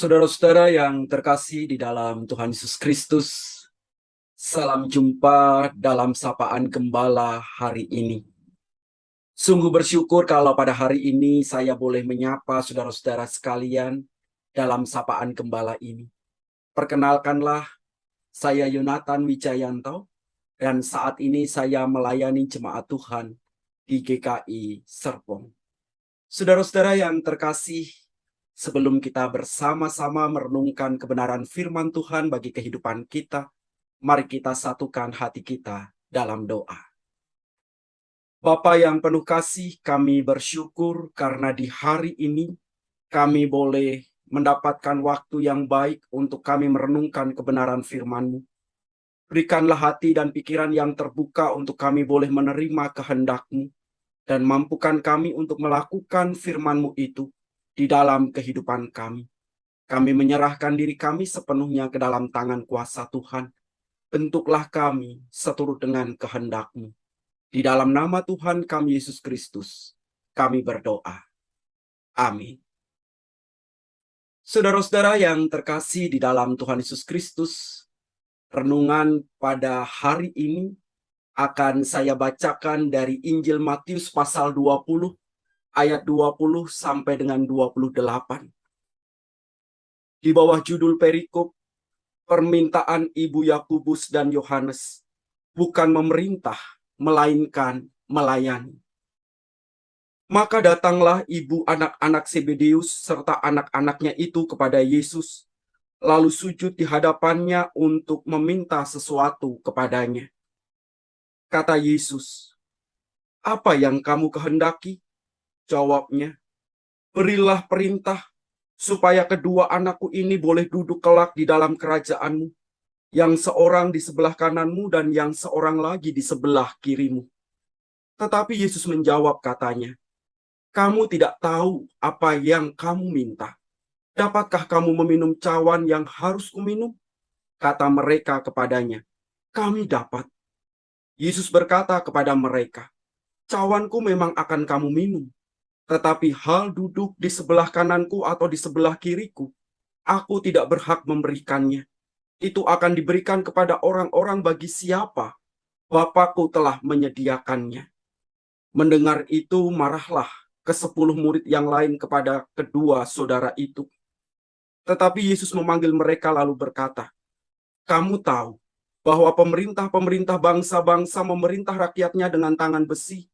Saudara-saudara yang terkasih di dalam Tuhan Yesus Kristus, salam jumpa dalam sapaan Gembala hari ini. Sungguh bersyukur kalau pada hari ini saya boleh menyapa saudara-saudara sekalian dalam sapaan Gembala ini. Perkenalkanlah, saya Yonatan Wijayanto, dan saat ini saya melayani jemaat Tuhan di GKI Serpong. Saudara-saudara yang terkasih, sebelum kita bersama-sama merenungkan kebenaran firman Tuhan bagi kehidupan kita, mari kita satukan hati kita dalam doa. Bapa yang penuh kasih, kami bersyukur karena di hari ini kami boleh mendapatkan waktu yang baik untuk kami merenungkan kebenaran firman-Mu. Berikanlah hati dan pikiran yang terbuka untuk kami boleh menerima kehendak-Mu, dan mampukan kami untuk melakukan firman-Mu itu di dalam kehidupan kami. Kami menyerahkan diri kami sepenuhnya ke dalam tangan kuasa Tuhan. Bentuklah kami seturut dengan kehendak-Mu. Di dalam nama Tuhan kami Yesus Kristus, kami berdoa. Amin. Saudara-saudara yang terkasih di dalam Tuhan Yesus Kristus, renungan pada hari ini akan saya bacakan dari Injil Matius pasal 20, ayat 20 sampai dengan 28. Di bawah judul perikop, permintaan Ibu Yakobus dan Yohanes, bukan memerintah, melainkan melayani. Maka datanglah ibu anak-anak Zebedeus serta anak-anaknya itu kepada Yesus, lalu sujud di hadapannya untuk meminta sesuatu kepadanya. Kata Yesus, "Apa yang kamu kehendaki?" Jawabnya, "Berilah perintah supaya kedua anakku ini boleh duduk kelak di dalam kerajaan-Mu, yang seorang di sebelah kananmu dan yang seorang lagi di sebelah kirimu." Tetapi Yesus menjawab katanya, "Kamu tidak tahu apa yang kamu minta. Dapatkah kamu meminum cawan yang harus kuminum?" Kata mereka kepadanya, "Kami dapat." Yesus berkata kepada mereka, "Cawanku memang akan kamu minum, tetapi hal duduk di sebelah kananku atau di sebelah kiriku, aku tidak berhak memberikannya. Itu akan diberikan kepada orang-orang bagi siapa Bapakku telah menyediakannya." Mendengar itu, marahlah ke-10 murid yang lain kepada kedua saudara itu. Tetapi Yesus memanggil mereka lalu berkata, "Kamu tahu bahwa pemerintah-pemerintah bangsa-bangsa memerintah rakyatnya dengan tangan besi,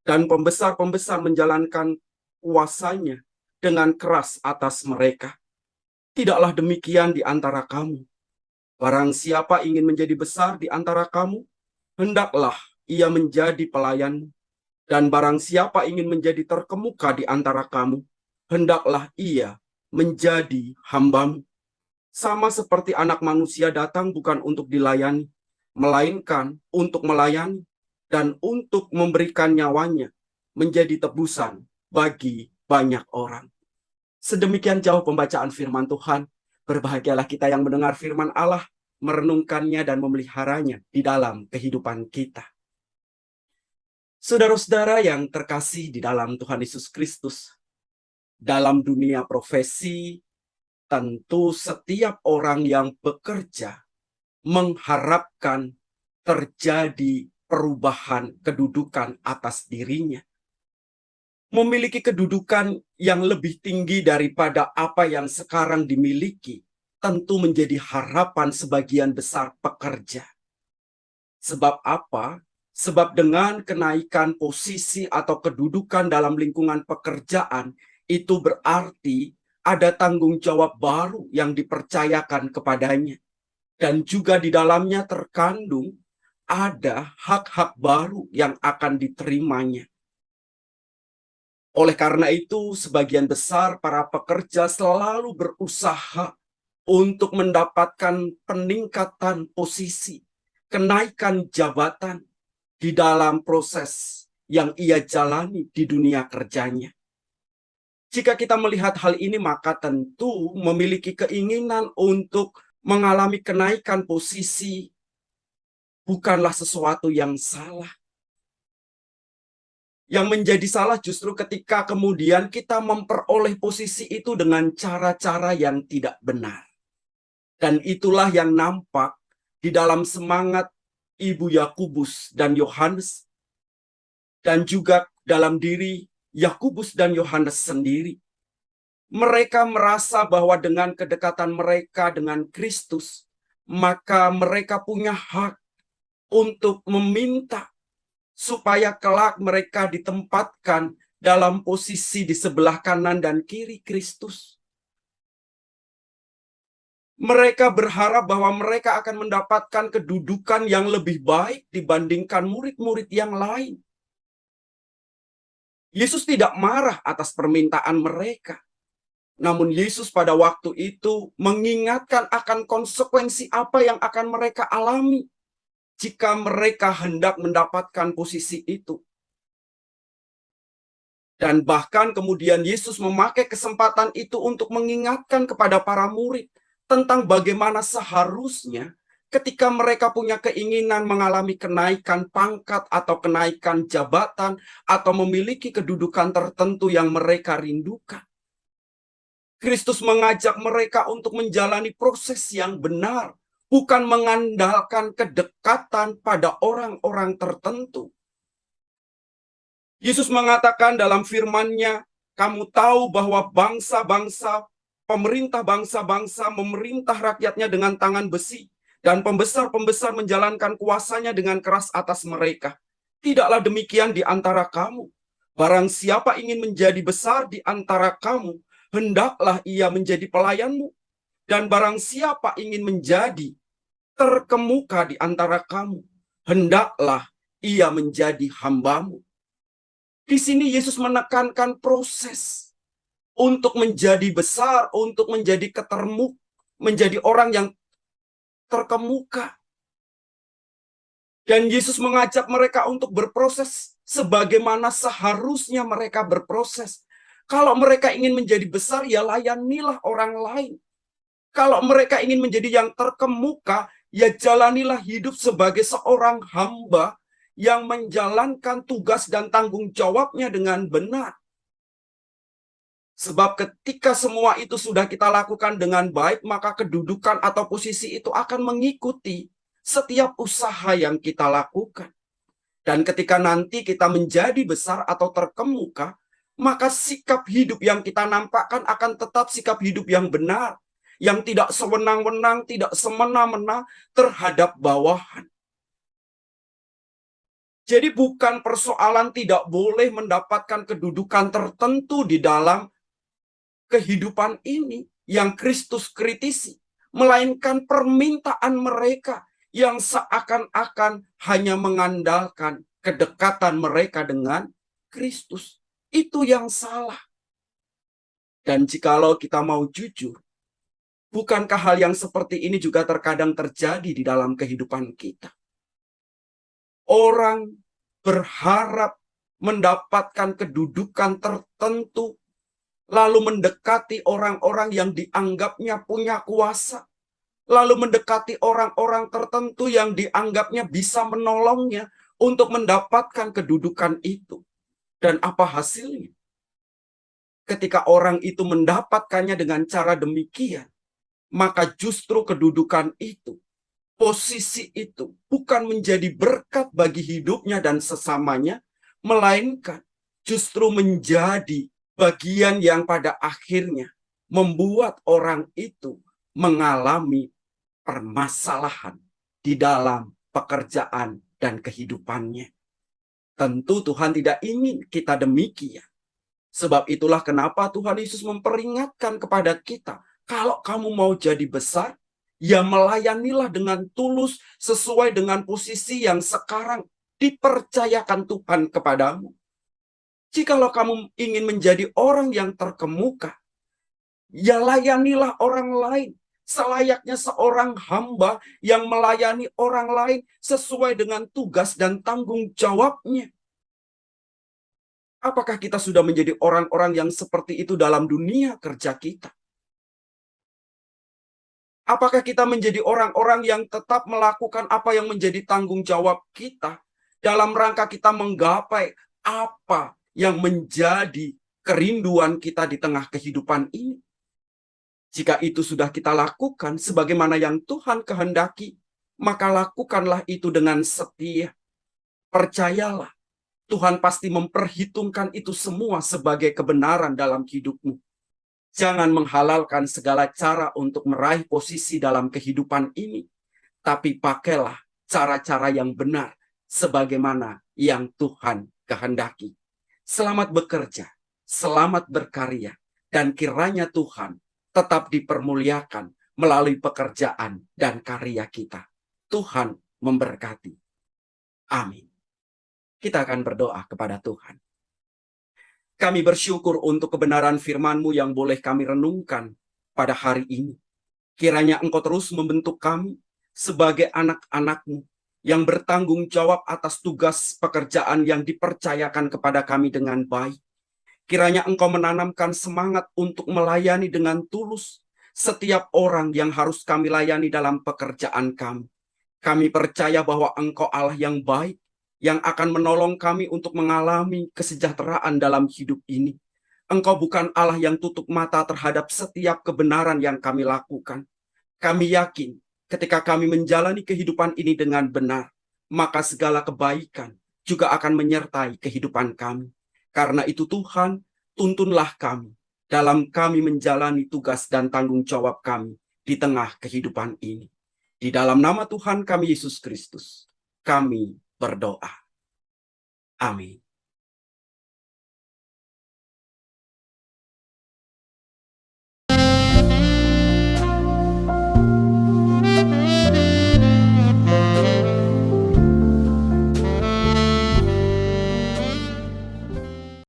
dan pembesar-pembesar menjalankan kuasanya dengan keras atas mereka. Tidaklah demikian di antara kamu. Barang siapa ingin menjadi besar di antara kamu, hendaklah ia menjadi pelayanmu. Dan barang siapa ingin menjadi terkemuka di antara kamu, hendaklah ia menjadi hambamu. Sama seperti Anak Manusia datang bukan untuk dilayani, melainkan untuk melayani dan untuk memberikan nyawanya menjadi tebusan bagi banyak orang." Sedemikian jauh pembacaan firman Tuhan. Berbahagialah kita yang mendengar firman Allah, merenungkannya dan memeliharanya di dalam kehidupan kita. Saudara-saudara yang terkasih di dalam Tuhan Yesus Kristus, dalam dunia profesi, tentu setiap orang yang bekerja mengharapkan terjadi perubahan kedudukan atas dirinya. Memiliki kedudukan yang lebih tinggi daripada apa yang sekarang dimiliki tentu menjadi harapan sebagian besar pekerja. Sebab apa? Sebab dengan kenaikan posisi atau kedudukan dalam lingkungan pekerjaan, itu berarti ada tanggung jawab baru yang dipercayakan kepadanya. Dan juga di dalamnya terkandung ada hak-hak baru yang akan diterimanya. Oleh karena itu, sebagian besar para pekerja selalu berusaha untuk mendapatkan peningkatan posisi, kenaikan jabatan di dalam proses yang ia jalani di dunia kerjanya. Jika kita melihat hal ini, maka tentu memiliki keinginan untuk mengalami kenaikan posisi bukanlah sesuatu yang salah. Yang menjadi salah justru ketika kemudian kita memperoleh posisi itu dengan cara-cara yang tidak benar. Dan itulah yang nampak di dalam semangat Ibu Yakobus dan Yohanes, dan juga dalam diri Yakobus dan Yohanes sendiri. Mereka merasa bahwa dengan kedekatan mereka dengan Kristus, maka mereka punya hak untuk meminta supaya kelak mereka ditempatkan dalam posisi di sebelah kanan dan kiri Kristus. Mereka berharap bahwa mereka akan mendapatkan kedudukan yang lebih baik dibandingkan murid-murid yang lain. Yesus tidak marah atas permintaan mereka. Namun Yesus pada waktu itu mengingatkan akan konsekuensi apa yang akan mereka alami jika mereka hendak mendapatkan posisi itu. Dan bahkan kemudian Yesus memakai kesempatan itu untuk mengingatkan kepada para murid tentang bagaimana seharusnya ketika mereka punya keinginan mengalami kenaikan pangkat atau kenaikan jabatan atau memiliki kedudukan tertentu yang mereka rindukan. Kristus mengajak mereka untuk menjalani proses yang benar, bukan mengandalkan kedekatan pada orang-orang tertentu. Yesus mengatakan dalam firman-Nya, kamu tahu bahwa bangsa-bangsa, pemerintah bangsa-bangsa memerintah rakyatnya dengan tangan besi, dan pembesar-pembesar menjalankan kuasanya dengan keras atas mereka. Tidaklah demikian di antara kamu. Barang siapa ingin menjadi besar di antara kamu, hendaklah ia menjadi pelayanmu. Dan barang siapa ingin menjadi terkemuka di antara kamu, hendaklah ia menjadi hambamu. Di sini Yesus menekankan proses untuk menjadi besar, untuk menjadi menjadi orang yang terkemuka. Dan Yesus mengajak mereka untuk berproses sebagaimana seharusnya mereka berproses. Kalau mereka ingin menjadi besar, ya layanilah orang lain. Kalau mereka ingin menjadi yang terkemuka, ya jalanilah hidup sebagai seorang hamba yang menjalankan tugas dan tanggung jawabnya dengan benar. Sebab ketika semua itu sudah kita lakukan dengan baik, maka kedudukan atau posisi itu akan mengikuti setiap usaha yang kita lakukan. Dan ketika nanti kita menjadi besar atau terkemuka, maka sikap hidup yang kita nampakkan akan tetap sikap hidup yang benar, yang tidak sewenang-wenang, tidak semena-mena terhadap bawahan. Jadi bukan persoalan tidak boleh mendapatkan kedudukan tertentu di dalam kehidupan ini yang Kristus kritisi, melainkan permintaan mereka yang seakan-akan hanya mengandalkan kedekatan mereka dengan Kristus. Itu yang salah. Dan jikalau kita mau jujur, bukankah hal yang seperti ini juga terkadang terjadi di dalam kehidupan kita? Orang berharap mendapatkan kedudukan tertentu, lalu mendekati orang-orang yang dianggapnya punya kuasa, lalu mendekati orang-orang tertentu yang dianggapnya bisa menolongnya untuk mendapatkan kedudukan itu. Dan apa hasilnya? Ketika orang itu mendapatkannya dengan cara demikian, maka justru kedudukan itu, posisi itu bukan menjadi berkat bagi hidupnya dan sesamanya, melainkan justru menjadi bagian yang pada akhirnya membuat orang itu mengalami permasalahan di dalam pekerjaan dan kehidupannya. Tentu Tuhan tidak ingin kita demikian. Sebab itulah kenapa Tuhan Yesus memperingatkan kepada kita, kalau kamu mau jadi besar, ya melayanilah dengan tulus sesuai dengan posisi yang sekarang dipercayakan Tuhan kepadamu. Jikalau kamu ingin menjadi orang yang terkemuka, ya layanilah orang lain selayaknya seorang hamba yang melayani orang lain sesuai dengan tugas dan tanggung jawabnya. Apakah kita sudah menjadi orang-orang yang seperti itu dalam dunia kerja kita? Apakah kita menjadi orang-orang yang tetap melakukan apa yang menjadi tanggung jawab kita dalam rangka kita menggapai Apa yang menjadi kerinduan kita di tengah kehidupan ini? Jika itu sudah kita lakukan sebagaimana yang Tuhan kehendaki, maka lakukanlah itu dengan setia. Percayalah, Tuhan pasti memperhitungkan itu semua sebagai kebenaran dalam hidupmu. Jangan menghalalkan segala cara untuk meraih posisi dalam kehidupan ini, tapi pakailah cara-cara yang benar sebagaimana yang Tuhan kehendaki. Selamat bekerja, selamat berkarya, dan kiranya Tuhan tetap dipermuliakan melalui pekerjaan dan karya kita. Tuhan memberkati. Amin. Kita akan berdoa kepada Tuhan. Kami bersyukur untuk kebenaran firman-Mu yang boleh kami renungkan pada hari ini. Kiranya Engkau terus membentuk kami sebagai anak-anak-Mu yang bertanggung jawab atas tugas pekerjaan yang dipercayakan kepada kami dengan baik. Kiranya Engkau menanamkan semangat untuk melayani dengan tulus setiap orang yang harus kami layani dalam pekerjaan kami. Kami percaya bahwa Engkau Allah yang baik, yang akan menolong kami untuk mengalami kesejahteraan dalam hidup ini. Engkau bukan Allah yang tutup mata terhadap setiap kebenaran yang kami lakukan. Kami yakin ketika kami menjalani kehidupan ini dengan benar, maka segala kebaikan juga akan menyertai kehidupan kami. Karena itu Tuhan, tuntunlah kami dalam kami menjalani tugas dan tanggung jawab kami di tengah kehidupan ini. Di dalam nama Tuhan kami Yesus Kristus, kami berdoa. Amin.